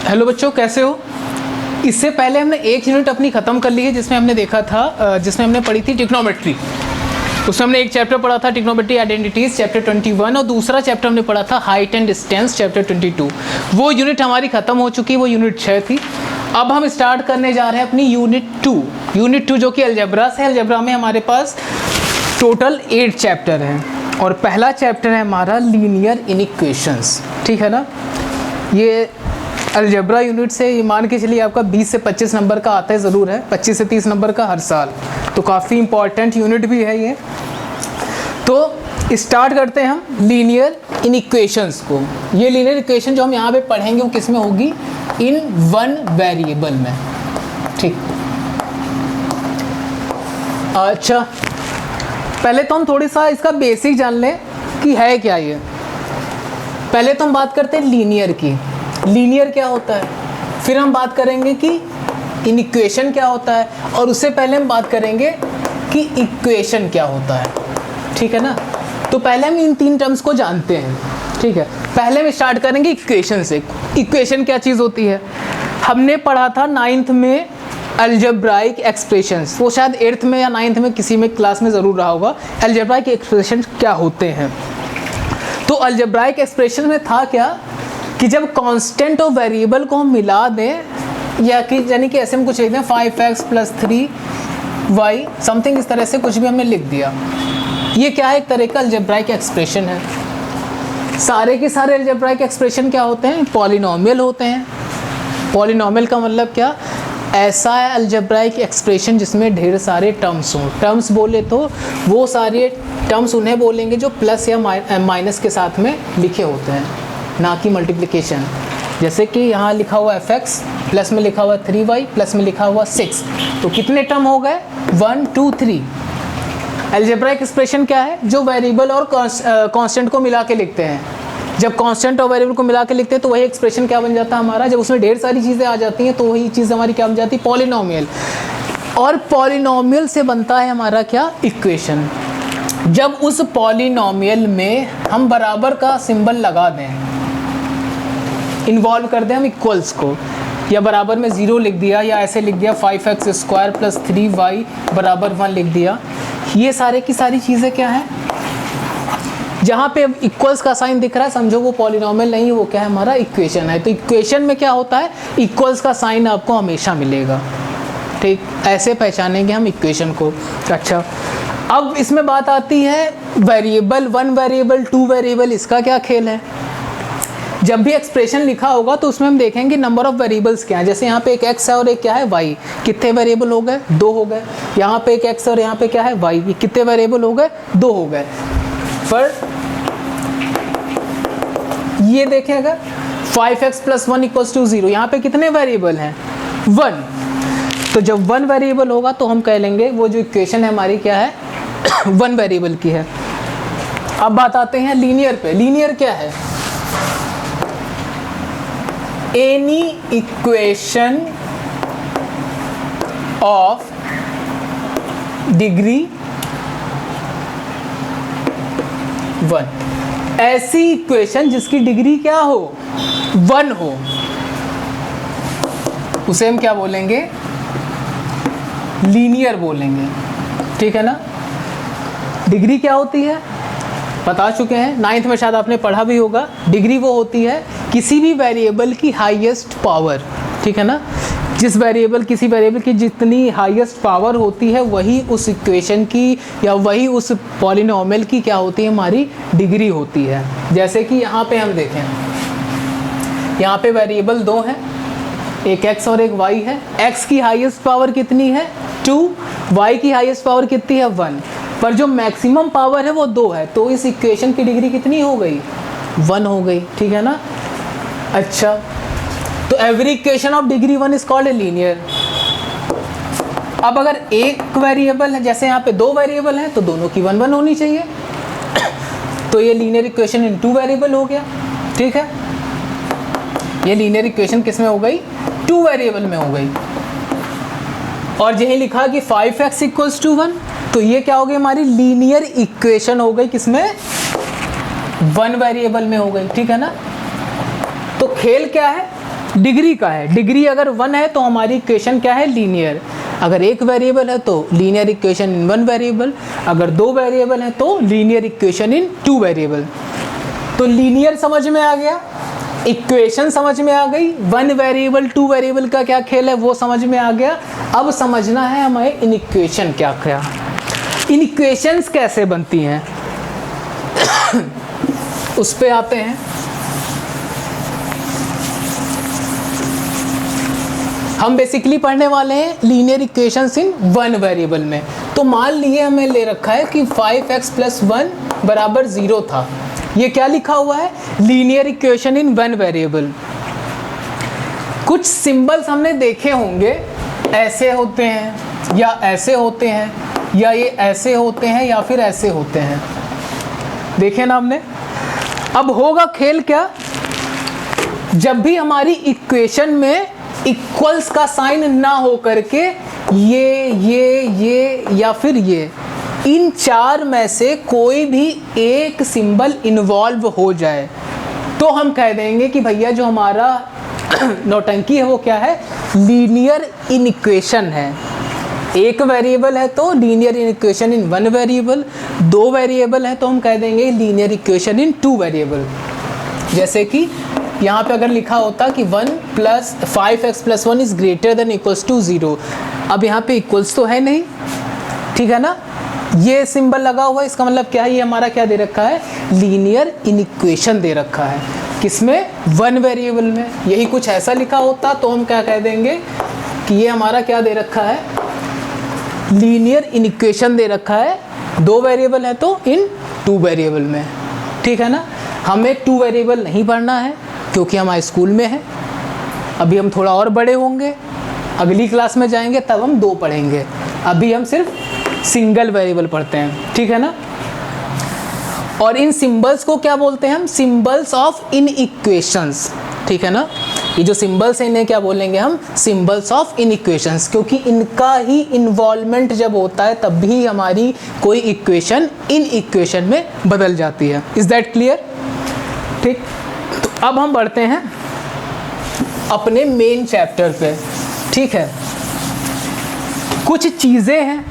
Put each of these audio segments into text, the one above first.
Hello बच्चों, कैसे हो। इससे पहले हमने एक यूनिट अपनी ख़त्म कर ली है जिसमें हमने देखा था, जिसमें हमने पढ़ी थी ट्रिग्नोमेट्री। उसमें हमने एक चैप्टर पढ़ा था ट्रिग्नोमेट्री आइडेंटिटीज़ चैप्टर 21 और दूसरा चैप्टर हमने पढ़ा था हाइट एंड डिस्टेंस चैप्टर 22। वो यूनिट हमारी ख़त्म हो चुकी है, वो यूनिट 6 थी। अब हम स्टार्ट करने जा रहे हैं अपनी यूनिट 2 जो कि अलजेब्रा से। अलजेब्रा में हमारे पास टोटल 8 चैप्टर हैं और पहला चैप्टर है हमारा लीनियर इनइक्वेशंस। ठीक है ना। ये अलजेब्रा यूनिट से ये मान के चलिए आपका 20 से 25 नंबर का आता है, ज़रूर है 25 से 30 नंबर का हर साल, तो काफ़ी इंपॉर्टेंट यूनिट भी है ये। तो स्टार्ट करते हैं हम लीनियर इनइक्वेशंस को। ये लीनियर इक्वेशन जो हम यहाँ पे पढ़ेंगे वो किस में होगी, इन वन वेरिएबल में। ठीक, अच्छा पहले तो हम थोड़ी सा इसका बेसिक जान लें कि है क्या ये। पहले तो हम बात करते हैं लीनियर की, लीनियर क्या होता है, फिर हम बात करेंगे कि इनइक्वेशन क्या होता है और उससे पहले हम बात करेंगे कि इक्वेशन क्या होता है। ठीक है ना। तो पहले हम इन 3 टर्म्स को जानते हैं। ठीक है, पहले हम स्टार्ट करेंगे इक्वेशन से। इक्वेशन क्या चीज़ होती है, हमने पढ़ा था 9th में अलजेब्राइक एक्सप्रेशंस, वो शायद 8th में या 9th में किसी में क्लास में ज़रूर रहा होगा। अलजेब्राइक एक्सप्रेशन क्या होते हैं। तो अलजेब्राइक एक्सप्रेशन में था क्या कि जब कांस्टेंट और वेरिएबल को हम मिला दें, या कि यानी कि ऐसे में कुछ लिख दें 5x + 3y समथिंग, इस तरह से कुछ भी हमने लिख दिया, ये क्या है, एक तरह का अलजेब्राइक एक्सप्रेशन है। सारे के सारे अलजेब्राइक एक्सप्रेशन क्या होते हैं, पॉलिनोमियल होते हैं। पॉलिनोमियल का मतलब क्या, ऐसा है अलजेब्राइक एक्सप्रेशन जिसमें ढेर सारे टर्म्स हों। टर्म्स बोले तो वो सारे टर्म्स उन्हें बोलेंगे जो प्लस या माइनस के साथ में लिखे होते हैं, ना कि मल्टीप्लिकेशन। जैसे कि यहाँ लिखा हुआ fx, प्लस में लिखा हुआ 3y, प्लस में लिखा हुआ 6, तो कितने टर्म हो गए, 1 2 3। अलजेब्राइक एक्सप्रेशन क्या है, जो वेरिएबल और कांस्टेंट को मिला के लिखते हैं। जब कांस्टेंट और वेरिएबल को मिला के लिखते हैं तो वही एक्सप्रेशन क्या बन जाता है हमारा, जब उसमें ढेर सारी चीज़ें आ जाती हैं तो वही चीज़ हमारी क्या बन जाती है, पॉलिनोमियल। और पॉलिनोमियल से बनता है हमारा क्या, इक्वेशन। जब उस पॉलिनोमियल में हम बराबर का सिंबल लगा दें, इन्वॉल्व कर दें हम इक्वल्स को, या बराबर में 0 लिख दिया, या ऐसे लिख दिया 5x² + 3y = 1 लिख दिया, ये सारे की सारी चीज़ें क्या हैं, जहाँ पे इक्वल्स का साइन दिख रहा है समझो वो पॉलिनोमियल नहीं है, वो क्या है, हमारा इक्वेशन है। तो इक्वेशन में क्या होता है, इक्वल्स का साइन आपको हमेशा मिलेगा। ठीक, ऐसे पहचानेंगे हम इक्वेशन को। अच्छा, अब इसमें बात आती है वेरिएबल, 1 वेरिएबल 2 वेरिएबल, इसका क्या खेल है। जब भी एक्सप्रेशन लिखा होगा तो उसमें हम देखेंगे नंबर ऑफ वेरिएबल्स क्या है। जैसे यहाँ पे एक x है और एक क्या है y, कितने वेरिएबल हो गए, 2 हो गए। यहाँ पे एक x और यहाँ पे क्या है y, ये कितने वेरिएबल हो गए, 2 हो गए। पर ये देखें अगर 5x + 1 = 0, यहाँ पे कितने वेरिएबल हैं, 1। तो जब 1 वेरिएबल होगा तो हम कह लेंगे वो जो इक्वेशन है हमारी क्या है, 1 वेरिएबल की है। अब बात आते हैं लीनियर पे। लीनियर क्या है, एनी इक्वेशन ऑफ डिग्री 1, ऐसी इक्वेशन जिसकी डिग्री क्या हो, 1 हो, उसे हम क्या बोलेंगे, लीनियर बोलेंगे। ठीक है ना। डिग्री क्या होती है बता चुके हैं, 9th में शायद आपने पढ़ा भी होगा। डिग्री वो होती है किसी भी वेरिएबल की हाईएस्ट पावर। ठीक है ना। जिस वेरिएबल, किसी वेरिएबल की जितनी हाईएस्ट पावर होती है वही उस इक्वेशन की या वही उस पॉलिनोमियल की क्या होती है, हमारी डिग्री होती है। जैसे कि यहाँ पे हम देखें, यहाँ पे वेरिएबल 2 हैं, एक x और एक y है। x की हाईएस्ट पावर कितनी है, 2, y की हाईएस्ट पावर कितनी है, 1, पर जो मैक्सिमम पावर है वो 2 है, तो इस इक्वेशन की डिग्री कितनी हो गई, 1 हो गई। ठीक है ना। अच्छा, तो every equation of degree 1 is called a linear. अब अगर एक वेरिएबल है, जैसे यहाँ पे 2 वेरिएबल हैं, तो दोनों की 1 1 होनी चाहिए, तो ये लीनियर इक्वेशन इन 2 वेरिएबल हो गया। ठीक है, ये लीनियर इक्वेशन किस में हो गई, 2 वेरिएबल में हो गई। और यही लिखा कि 5x = 1, तो ये क्या हो गई, हमारी लीनियर इक्वेशन हो गई, किसमें, 1 वेरिएबल में हो गई। ठीक है ना। तो खेल क्या है, डिग्री का है। डिग्री अगर 1 है तो हमारी इक्वेशन क्या है, लीनियर। अगर एक वेरिएबल है तो लीनियर इक्वेशन इन 1 वेरिएबल, अगर 2 वेरिएबल है तो लीनियर इक्वेशन इन 2 वेरिएबल। तो लीनियर समझ में आ गया, इक्वेशन समझ में आ गई, 1 वेरिएबल 2 वेरिएबल का क्या खेल है वो समझ में आ गया। अब समझना है हमें इन इक्वेशन क्या क्या, इन इक्वेशंस कैसे बनती हैं उस पे आते हैं। हम बेसिकली पढ़ने वाले हैं लीनियर इक्वेशंस इन 1 वेरिएबल में। तो मान लिए हमें ले रखा है कि 5x + 1 = 0 था। ये क्या लिखा हुआ है, लीनियर इक्वेशन इन 1 वेरिएबल। कुछ सिंबल्स हमने देखे होंगे, ऐसे होते हैं या ऐसे होते हैं, या ये ऐसे होते हैं या फिर ऐसे होते हैं, देखे ना हमने। अब होगा खेल क्या, जब भी हमारी इक्वेशन में इक्वल्स का साइन ना हो करके ये या फिर ये, इन 4 में से कोई भी एक सिंबल इन्वॉल्व हो जाए तो हम कह देंगे कि भैया जो हमारा नौटंकी है वो क्या है, लीनियर इनइक्वेशन है। एक वेरिएबल है तो लीनियर इनइक्वेशन इन 1 वेरिएबल, 2 वेरिएबल है तो हम कह देंगे लीनियर इक्वेशन इन 2 वेरिएबल। जैसे कि यहाँ पे अगर लिखा होता कि 1 + 5x + 1 > 0। अब यहाँ पे इक्वल्स तो है नहीं, ठीक है ना, ये सिंबल लगा हुआ है, इसका मतलब क्या है, ये हमारा क्या दे रखा है, लीनियर इनइक्वेशन दे रखा है। किसमें, 1 वेरिएबल में। यही कुछ ऐसा लिखा होता तो हम क्या कह देंगे कि ये हमारा क्या दे रखा है, लीनियर इनइक्वेशन दे रखा है। 2 वेरिएबल है तो इन 2 वेरिएबल में, ठीक है ना। हमें 2 वेरिएबल नहीं पढ़ना है क्योंकि हम हाई स्कूल में हैं, अभी हम थोड़ा और बड़े होंगे, अगली क्लास में जाएंगे तब हम 2 पढ़ेंगे। अभी हम सिर्फ सिंगल वेरिएबल पढ़ते हैं, ठीक है ना। और इन सिंबल्स को क्या बोलते हैं हम, सिंबल्स ऑफ इनइक्वेशंस, ठीक है ना। ये जो सिंबल्स हैं इन्हें क्या बोलेंगे हम, सिंबल्स ऑफ इनइक्वेशंस, क्योंकि इनका ही इन्वॉल्वमेंट जब होता है तब भी हमारी कोई इक्वेशन इन इक्वेशन में बदल जाती है। इज दैट क्लियर, ठीक। तो अब हम बढ़ते हैं अपने मेन चैप्टर पे, ठीक है। कुछ चीज़ें हैं,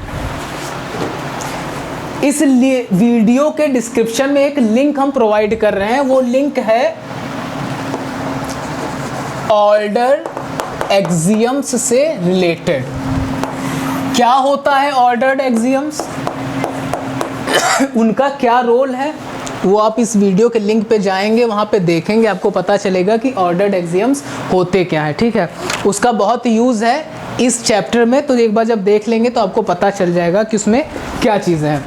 इस वीडियो के डिस्क्रिप्शन में एक लिंक हम प्रोवाइड कर रहे हैं, वो लिंक है ऑर्डर एक्सियम्स से रिलेटेड। क्या होता है ऑर्डर्ड एक्सियम्स, उनका क्या रोल है, वो आप इस वीडियो के लिंक पे जाएंगे, वहाँ पे देखेंगे, आपको पता चलेगा कि ऑर्डर्ड एक्सियम्स होते क्या है, ठीक है। उसका बहुत यूज़ है इस चैप्टर में, तो एक बार जब देख लेंगे तो आपको पता चल जाएगा कि उसमें क्या चीज़ें हैं।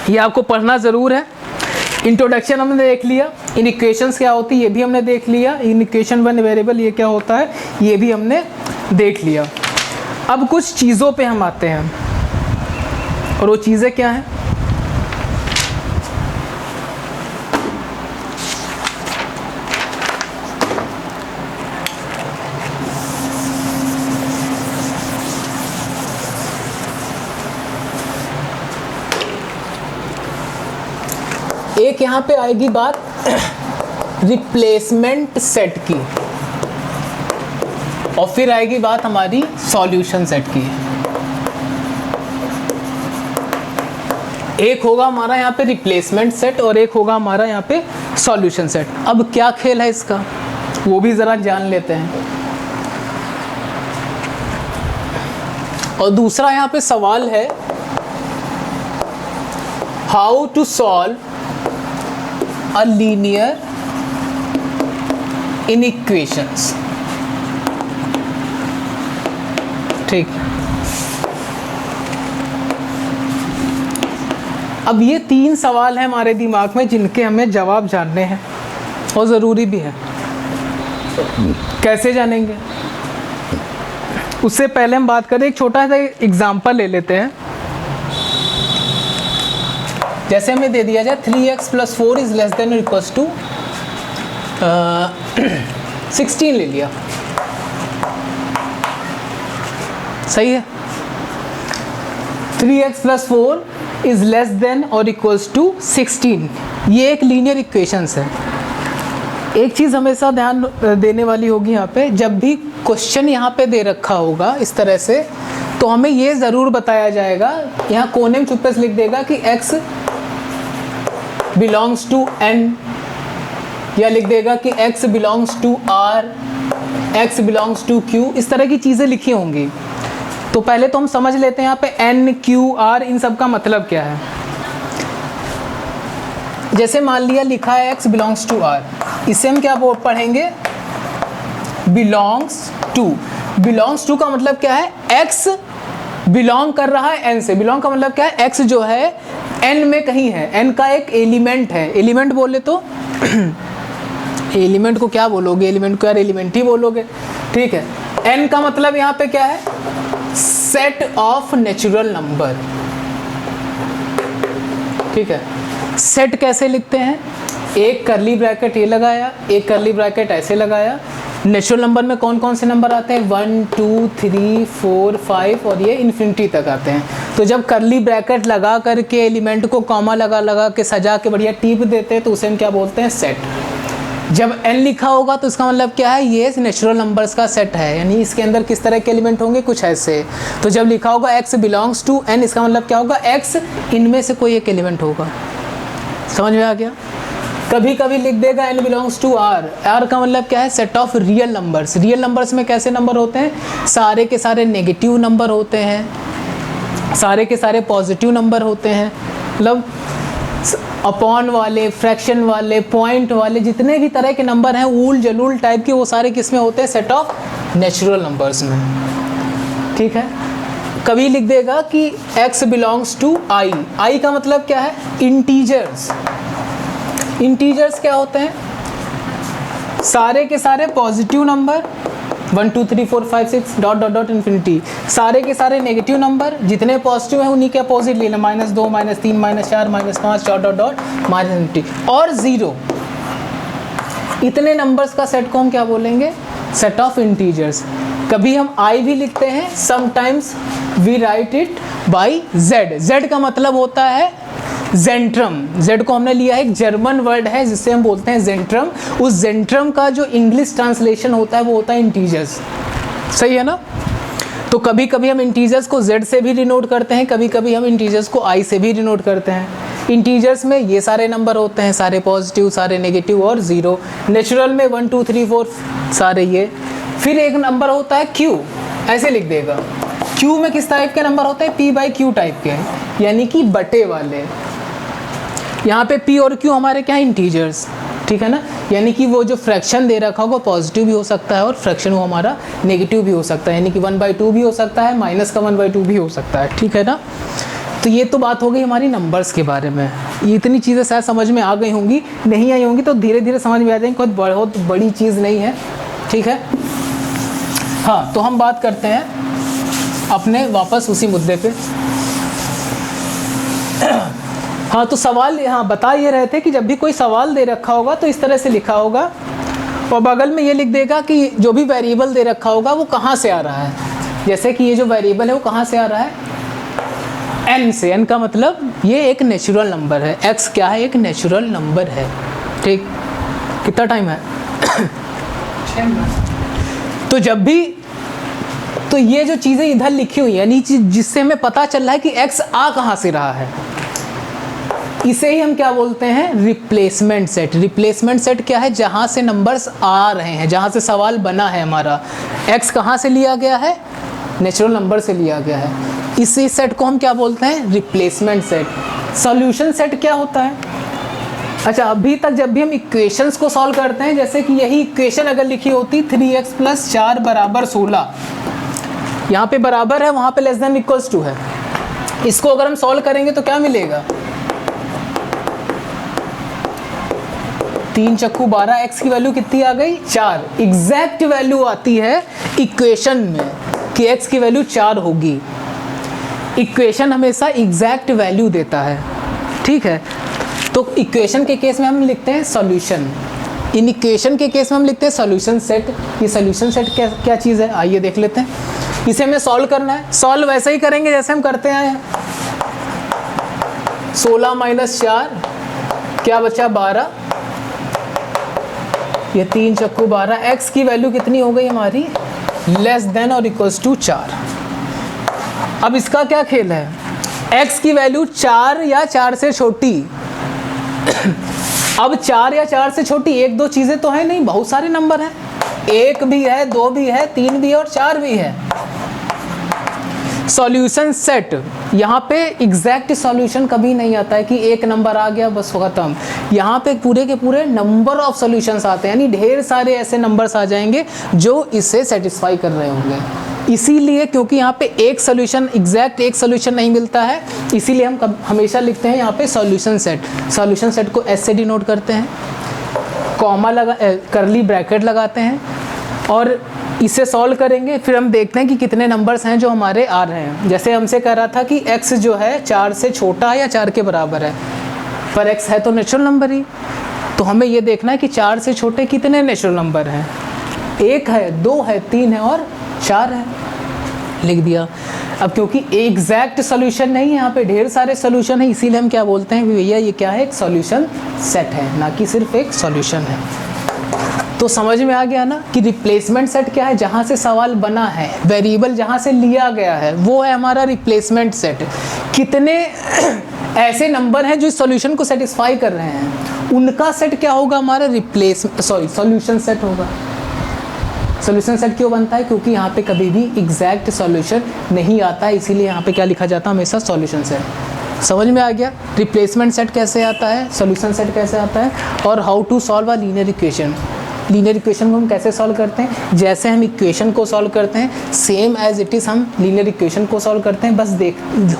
ये आपको पढ़ना ज़रूर है। इंट्रोडक्शन हमने देख लिया, इन इक्वेशंस क्या होती है ये भी हमने देख लिया, इन इक्वेशन 1 वेरिएबल ये क्या होता है ये भी हमने देख लिया। अब कुछ चीज़ों पे हम आते हैं, और वो चीज़ें क्या हैं, एक यहाँ पे आएगी बात रिप्लेसमेंट सेट की, और फिर आएगी बात हमारी सॉल्यूशन सेट की। एक होगा हमारा यहाँ पे रिप्लेसमेंट सेट और एक होगा हमारा यहाँ पे सॉल्यूशन सेट। अब क्या खेल है इसका वो भी ज़रा जान लेते हैं। और दूसरा यहाँ पे सवाल है, how to solve a linear inequations, ठीक। अब ये 3 सवाल हैं हमारे दिमाग में जिनके हमें जवाब जानने हैं और ज़रूरी भी है। कैसे जानेंगे, उससे पहले हम बात करें, एक छोटा सा एग्जाम्पल ले लेते हैं। जैसे हमें दे दिया जाए 3x + 4 ≤ 16 ले लिया, सही है। 3x + 4 ≤ 16, ये एक लीनियर इक्वेशंस है। एक चीज़ हमेशा ध्यान देने वाली होगी यहाँ पे, जब भी क्वेश्चन यहाँ पे दे रखा होगा इस तरह से, तो हमें ये ज़रूर बताया जाएगा, यहाँ कोने में चुप्पे से लिख देगा कि x बिलोंग्स टू n, या लिख देगा कि x belongs to r, x belongs to q, इस तरह की चीज़ें लिखी होंगी। तो पहले तो हम समझ लेते हैं यहाँ पे n, q, r इन सब का मतलब क्या है। जैसे मान लिया लिखा है x बिलोंग्स टू r, इसे हम क्या पढ़ेंगे, बिलोंग्स टू। बिलोंग्स टू का मतलब क्या है, x बिलोंग कर रहा है n से। बिलोंग का मतलब क्या है, x जो है n में कहीं है, n का एक एलिमेंट है। एलिमेंट बोले तो एलिमेंट को क्या बोलोगे, एलिमेंट को यार एलिमेंट ही बोलोगे, ठीक है। n का मतलब यहाँ पे क्या है, सेट ऑफ नेचुरल नंबर, ठीक है। सेट कैसे लिखते हैं, एक करली ब्रैकेट ये लगाया, एक करली ब्रैकेट ऐसे लगाया। नेचुरल नंबर में कौन कौन से नंबर आते हैं, 1 2 3 4 5 और ये इन्फिनिटी तक आते हैं। तो जब करली ब्रैकेट लगा करके एलिमेंट को कॉमा लगा के सजा के बढ़िया टीप देते हैं तो उसे हम क्या बोलते हैं, सेट। जब n लिखा होगा तो इसका मतलब क्या है, ये नेचुरल नंबर्स का सेट है, यानी इसके अंदर किस तरह के एलिमेंट होंगे, कुछ ऐसे। तो जब लिखा होगा x बिलोंग्स टू n, इसका मतलब क्या होगा, x इनमें से कोई एक एलिमेंट होगा। समझ में आ गया। कभी कभी लिख देगा n belongs to r, r का मतलब क्या है, set of real numbers. Real numbers में कैसे नंबर होते हैं, सारे के सारे नेगेटिव नंबर होते हैं, सारे के सारे पॉजिटिव नंबर होते हैं, मतलब अपॉन वाले, फ्रैक्शन वाले, पॉइंट वाले, जितने भी तरह के नंबर हैं ऊल जलूल टाइप के, वो सारे किस में होते हैं, सेट ऑफ नेचुरल नंबर्स में, ठीक है। कभी लिख देगा कि x belongs to i, i का मतलब क्या है, इंटीजर्स। इंटीजर्स क्या होते हैं, सारे के सारे positive number 1 2 3 4 5 6 dot dot dot infinity, सारे के सारे नेगेटिव नंबर, जितने पॉजिटिव हैं उन्हीं के अपोजिट लेना, -2 -3 -4 -5 डॉट डॉट डॉट -इन्फिनिटी और 0। इतने नंबर्स का सेट को हम क्या बोलेंगे, सेट ऑफ इंटीजर्स। कभी हम i भी लिखते हैं, sometimes we write it by z। z का मतलब होता है जेंट्रम। z को हमने लिया है, एक जर्मन वर्ड है जिससे हम बोलते हैं जेंट्रम। उस जेंट्रम का जो इंग्लिश ट्रांसलेशन होता है वो होता है इंटीजर्स, सही है ना। तो कभी कभी हम इंटीजर्स को z से भी डिनोट करते हैं, कभी कभी हम इंटीजर्स को i से भी डिनोट करते हैं। इंटीजर्स में ये सारे नंबर होते हैं, सारे पॉजिटिव, सारे नेगेटिव और 0। नेचुरल में 1 2 3 4 सारे ये। फिर एक नंबर होता है q, ऐसे लिख देगा। q में किस टाइप के नंबर होते हैं, p/q टाइप के, यानी कि बटे वाले। यहाँ पे p और q हमारे क्या है, इंटीजर्स, ठीक है ना। यानी कि वो जो फ्रैक्शन दे रखा होगा पॉजिटिव भी हो सकता है और फ्रैक्शन वो हमारा नेगेटिव भी हो सकता है, यानी कि 1/2 भी हो सकता है, माइनस का 1/2 भी हो सकता है, ठीक है ना। तो ये तो बात हो गई हमारी नंबर्स के बारे में। ये इतनी चीज़ें शायद समझ में आ गई होंगी, नहीं आई होंगी तो धीरे धीरे समझ में आ जाएंगी, कोई बहुत बड़ी चीज़ नहीं है, ठीक है। हाँ, तो हम बात करते हैं अपने वापस उसी मुद्दे पे। हाँ, तो सवाल यहाँ बता ये रहे थे कि जब भी कोई सवाल दे रखा होगा तो इस तरह से लिखा होगा और बगल में ये लिख देगा कि जो भी वेरिएबल दे रखा होगा वो कहाँ से आ रहा है। जैसे कि ये जो वेरिएबल है वो कहाँ से आ रहा है, n से। n का मतलब ये एक नेचुरल नंबर है, x क्या है, एक नेचुरल नंबर है, ठीक। कितना टाइम है, 6 मिनट। तो जब भी तो ये जो चीज़ें इधर लिखी हुई है, यानी जिससे हमें पता चल रहा है कि x आ कहाँ से रहा है, इसे ही हम क्या बोलते हैं, रिप्लेसमेंट सेट। रिप्लेसमेंट सेट क्या है, जहाँ से नंबर्स आ रहे हैं, जहाँ से सवाल बना है हमारा। x कहाँ से लिया गया है, नेचुरल नंबर से लिया गया है। इसी सेट को हम क्या बोलते हैं, रिप्लेसमेंट सेट। सॉल्यूशन सेट क्या होता है, अच्छा अभी तक जब भी हम इक्वेशंस को सॉल्व करते हैं, जैसे कि यही इक्वेशन अगर लिखी होती 3x + 4 = 16, यहाँ पे बराबर है, वहाँ पे लेस देन इक्वल्स टू है। इसको अगर हम सॉल्व करेंगे तो क्या मिलेगा, 3 चक्कू 12, x की वैल्यू कितनी आ गई, 4। एग्जैक्ट वैल्यू आती है इक्वेशन में कि x की वैल्यू 4 होगी। इक्वेशन हमेशा एग्जैक्ट वैल्यू देता है, ठीक है। तो इक्वेशन के केस में हम लिखते हैं सॉल्यूशन, इन इक्वेशन के केस में हम लिखते हैं सॉल्यूशन सेट। ये सॉल्यूशन सेट क्या चीज़ है, आइए देख लेते हैं। इसे हमें सॉल्व करना है, सॉल्व वैसे ही करेंगे जैसे हम करते आए हैं। 16 - 4 क्या बचा, 12। ये 3 चक्कू 12, x की वैल्यू कितनी हो गई हमारी, लेस देन और इक्वल्स टू 4। अब इसका क्या खेल है, x की वैल्यू 4 या 4 से छोटी। अब 4 या 4 से छोटी 1-2 चीज़ें तो है नहीं, बहुत सारे नंबर हैं, 1 भी है, 2 भी है, 3 भी है और 4 भी है। सॉल्यूशन सेट, यहाँ पे एग्जैक्ट सॉल्यूशन कभी नहीं आता है कि एक नंबर आ गया बस खत्म। यहाँ पे पूरे के पूरे नंबर ऑफ सॉल्यूशंस आते हैं, यानी ढेर सारे ऐसे नंबर्स आ जाएंगे जो इसे सेटिस्फाई कर रहे होंगे। इसीलिए क्योंकि यहाँ पे एक सॉल्यूशन, एग्जैक्ट एक सॉल्यूशन नहीं मिलता है, इसीलिए हम हमेशा लिखते हैं यहाँ पे सॉल्यूशन सेट। सॉल्यूशन सेट को एस से डिनोट करते हैं, कॉमा लगा, करली ब्रैकेट लगाते हैं और इसे सॉल्व करेंगे। फिर हम देखते हैं कि कितने नंबर्स हैं जो हमारे आ रहे हैं। जैसे हमसे कह रहा था कि x जो है 4 से छोटा है या 4 के बराबर है, पर x है तो नेचुरल नंबर ही, तो हमें ये देखना है कि 4 से छोटे कितने नेचुरल नंबर हैं। 1 है, 2 है, 3 है और 4 है, लिख दिया। अब क्योंकि एग्जैक्ट सॉल्यूशन नहीं है, यहाँ पे ढेर सारे सॉल्यूशन है, इसीलिए हम क्या बोलते हैं भैया ये क्या है, एक सॉल्यूशन सेट है, ना कि सिर्फ एक सॉल्यूशन है। तो समझ में आ गया ना कि रिप्लेसमेंट सेट क्या है, जहाँ से सवाल बना है, वेरिएबल जहाँ से लिया गया है वो है हमारा रिप्लेसमेंट सेट। कितने ऐसे नंबर हैं जो इस सॉल्यूशन को सेटिस्फाई कर रहे हैं, उनका सेट क्या होगा, हमारा सॉल्यूशन सेट होगा। सॉल्यूशन सेट क्यों बनता है, क्योंकि यहाँ पे कभी भी एग्जैक्ट सॉल्यूशन नहीं आता है, इसीलिए यहाँ पे क्या लिखा जाता है, हमेशा सॉल्यूशन सेट। समझ में आ गया रिप्लेसमेंट सेट कैसे आता है, सॉल्यूशन सेट कैसे आता है, और how to solve a linear equation. Linear equation को हम कैसे सॉल्व करते हैं, जैसे हम इक्वेशन को सॉल्व करते हैं सेम एज इट इज़ हम लीनियर इक्वेशन को सॉल्व करते हैं, बस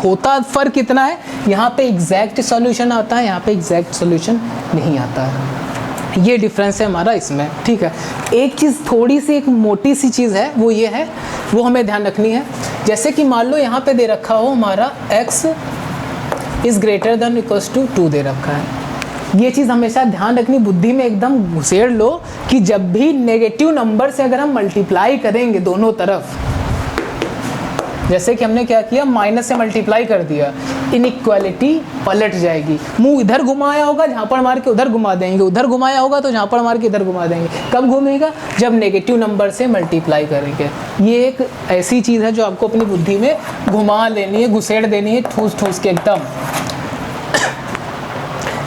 होता फ़र्क इतना है, यहाँ पे एग्जैक्ट सॉल्यूशन आता है, यहाँ पे एग्जैक्ट सॉल्यूशन नहीं आता है। ये डिफरेंस है हमारा इसमें, ठीक है। एक चीज़ थोड़ी सी, एक मोटी सी चीज़ है, वो ये है, वो हमें ध्यान रखनी है। जैसे कि मान लो यहाँ पे दे रखा हो हमारा x is greater than equals to 2 दे रखा है। ये चीज़ हमेशा ध्यान रखनी, बुद्धि में एकदम घुसेड़ लो कि जब भी नेगेटिव नंबर से अगर हम मल्टीप्लाई करेंगे दोनों तरफ, जैसे कि हमने क्या किया, माइनस से मल्टीप्लाई कर दिया, इनइक्वालिटी पलट जाएगी। मुंह इधर घुमाया होगा, जहाँ पर मार के उधर घुमा देंगे, उधर घुमाया होगा तो जहाँ पर मार के इधर घुमा देंगे। कब घूमेगा, जब नेगेटिव नंबर से मल्टीप्लाई करेंगे। ये एक ऐसी चीज़ है जो आपको अपनी बुद्धि में घुमा लेनी है, घुसेड़ देनी है, ठूस ठूस के एकदम।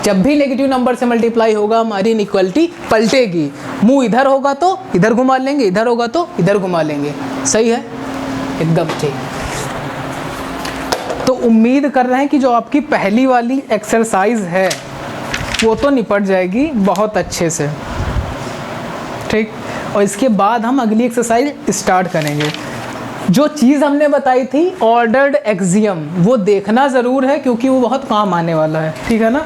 जब भी नेगेटिव नंबर से मल्टीप्लाई होगा हमारी इनइक्वालिटी पलटेगी। मुंह इधर होगा तो इधर घुमा लेंगे, इधर होगा तो इधर घुमा लेंगे। सही है, एकदम ठीक। तो उम्मीद कर रहे हैं कि जो आपकी पहली वाली एक्सरसाइज है वो तो निपट जाएगी बहुत अच्छे से, ठीक। और इसके बाद हम अगली एक्सरसाइज स्टार्ट करेंगे। जो चीज़ हमने बताई थी ऑर्डर्ड एक्सियम, वो देखना ज़रूर है क्योंकि वो बहुत काम आने वाला है, ठीक है ना।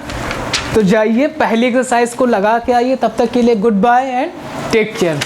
तो जाइए पहली एक्सरसाइज को लगा के आइए, तब तक के लिए goodbye and take care.